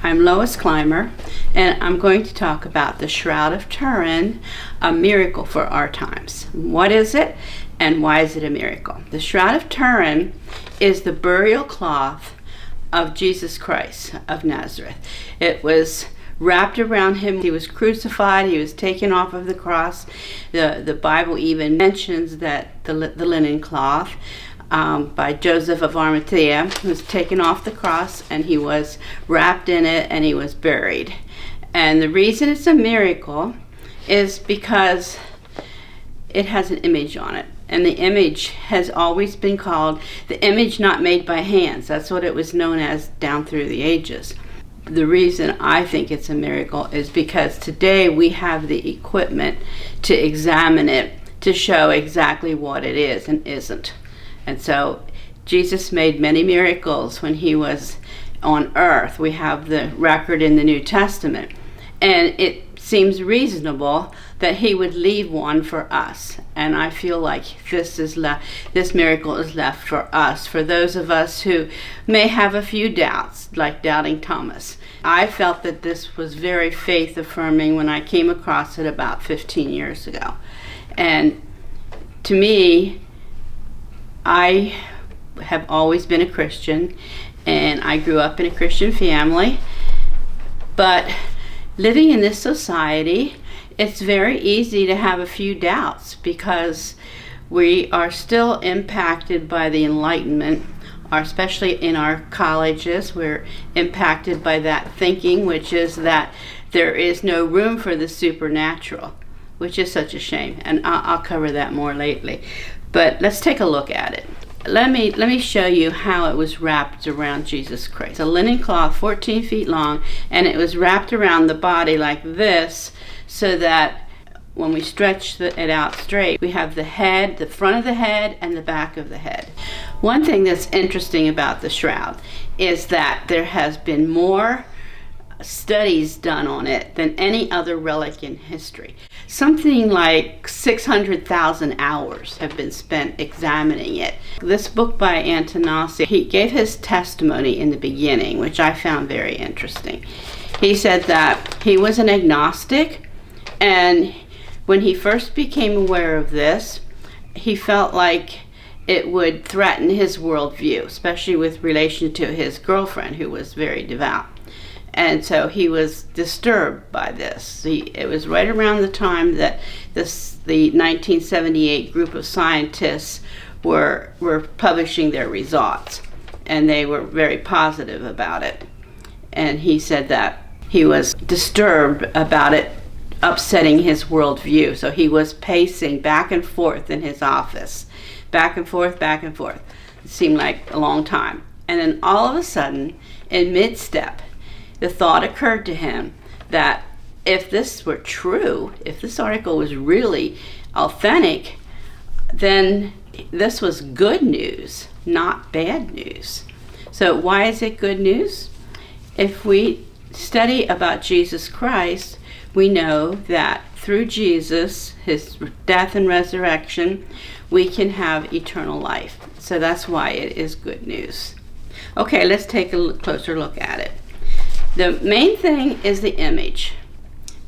I'm Lois Clymer, and I'm going to talk about the Shroud of Turin, a miracle for our times. What is it, and why is it a miracle? The Shroud of Turin is the burial cloth of Jesus Christ of Nazareth. It was wrapped around him. He was crucified. He was taken off of the cross. The Bible even mentions that the linen cloth by Joseph of Arimathea was taken off the cross, and he was wrapped in it, and he was buried. And the reason it's a miracle is because it has an image on it. And the image has always been called the image not made by hands. That's what it was known as down through the ages. The reason I think it's a miracle is because today we have the equipment to examine it to show exactly what it is and isn't. And so Jesus made many miracles when he was on earth. We have the record in the New Testament. And it seems reasonable that he would leave one for us. And I feel like this miracle is left for us, for those of us who may have a few doubts, like doubting Thomas. I felt that this was very faith affirming when I came across it about 15 years ago. And to me, I have always been a Christian, and I grew up in a Christian family, but living in this society, it's very easy to have a few doubts because we are still impacted by the Enlightenment, especially in our colleges. We're impacted by that thinking, which is that there is no room for the supernatural, which is such a shame, and I'll cover that more lately. But let's take a look at it. Let me show you how it was wrapped around Jesus Christ. It's a linen cloth 14 feet long, and it was wrapped around the body like this, so that when we stretch it out straight, we have the head, the front of the head, and the back of the head. One thing that's interesting about the shroud is that there has been more studies done on it than any other relic in history. Something like 600,000 hours have been spent examining it. This book by Antonassi, he gave his testimony in the beginning, which I found very interesting. He said that he was an agnostic, and when he first became aware of this, he felt like it would threaten his worldview, especially with relation to his girlfriend, who was very devout. And so he was disturbed by this. It was right around the time that the 1978 group of scientists were publishing their results, and they were very positive about it. And he said that he was disturbed about it upsetting his worldview. So he was pacing back and forth in his office, back and forth, back and forth. It seemed like a long time. And then all of a sudden, in mid-step, the thought occurred to him that if this were true, if this article was really authentic, then this was good news, not bad news. So why is it good news? If we study about Jesus Christ, we know that through Jesus, his death and resurrection, we can have eternal life. So that's why it is good news. Okay, let's take a closer look at it. The main thing is the image,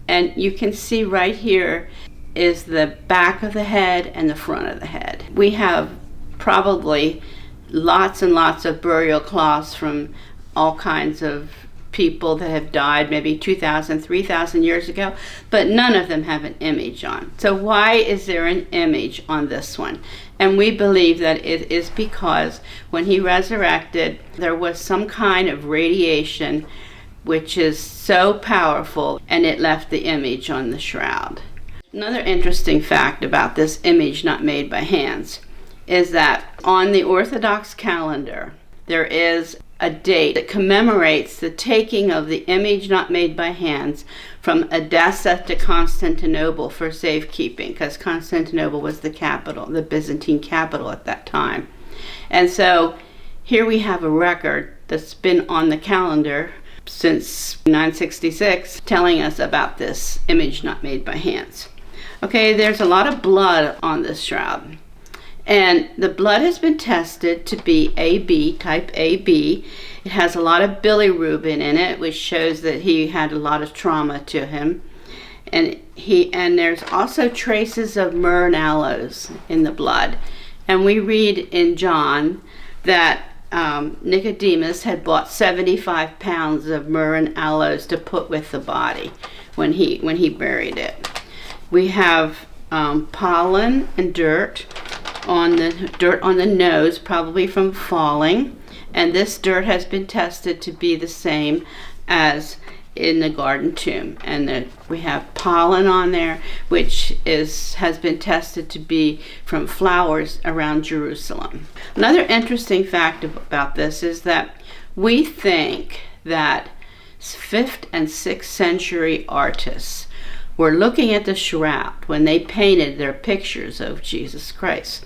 and you can see right here is the back of the head and the front of the head. We have probably lots and lots of burial cloths from all kinds of people that have died maybe 2,000, 3,000 years ago, but none of them have an image on. So why is there an image on this one? And we believe that it is because when he resurrected, there was some kind of radiation which is so powerful, and it left the image on the shroud. Another interesting fact about this image not made by hands is that on the Orthodox calendar, there is a date that commemorates the taking of the image not made by hands from Edessa to Constantinople for safekeeping, because Constantinople was the capital, the Byzantine capital at that time. And so here we have a record that's been on the calendar since 966, telling us about this image not made by hands. Okay, there's a lot of blood on this shroud, and the blood has been tested to be AB, type AB, It has a lot of bilirubin in it, which shows that he had a lot of trauma to him. And there's also traces of myrrh and aloes in the blood. And we read in John that Nicodemus had bought 75 pounds of myrrh and aloes to put with the body when he buried it. We have pollen and dirt on the nose, probably from falling, and this dirt has been tested to be the same as in the garden tomb. And we have pollen on there, which has been tested to be from flowers around Jerusalem. Another interesting fact about this is that we think that 5th and 6th century artists were looking at the shroud when they painted their pictures of Jesus Christ.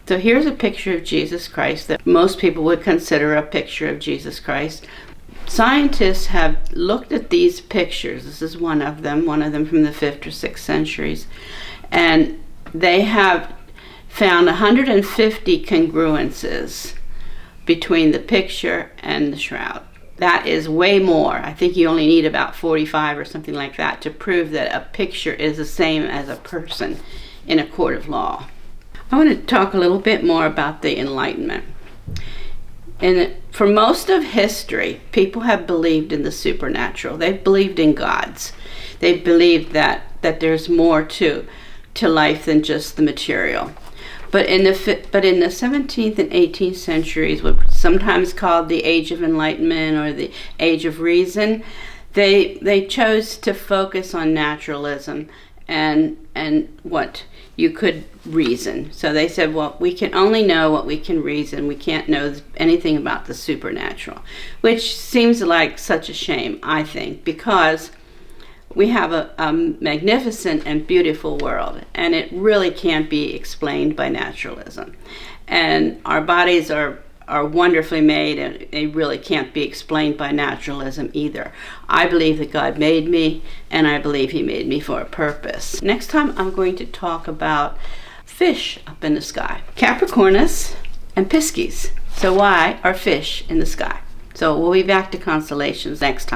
So here's a picture of Jesus Christ that most people would consider a picture of Jesus Christ. Scientists have looked at these pictures. This is one of them from the 5th or 6th centuries, and they have found 150 congruences between the picture and the shroud. That is way more. I think you only need about 45 or something like that to prove that a picture is the same as a person in a court of law. I want to talk a little bit more about the Enlightenment. And for most of history, people have believed in the supernatural. They've believed in gods. They've believed that there's more to life than just the material. But in the 17th and 18th centuries, what's sometimes called the Age of Enlightenment or the Age of Reason, they chose to focus on naturalism and what you could reason. So they said, well, we can only know what we can reason. We can't know anything about the supernatural, which seems like such a shame, I think, because we have a magnificent and beautiful world, and it really can't be explained by naturalism. And our bodies are wonderfully made, and they really can't be explained by naturalism either. I believe that God made me, and I believe he made me for a purpose. Next time I'm going to talk about fish up in the sky, Capricornus and Pisces. So why are fish in the sky? So we'll be back to constellations next time.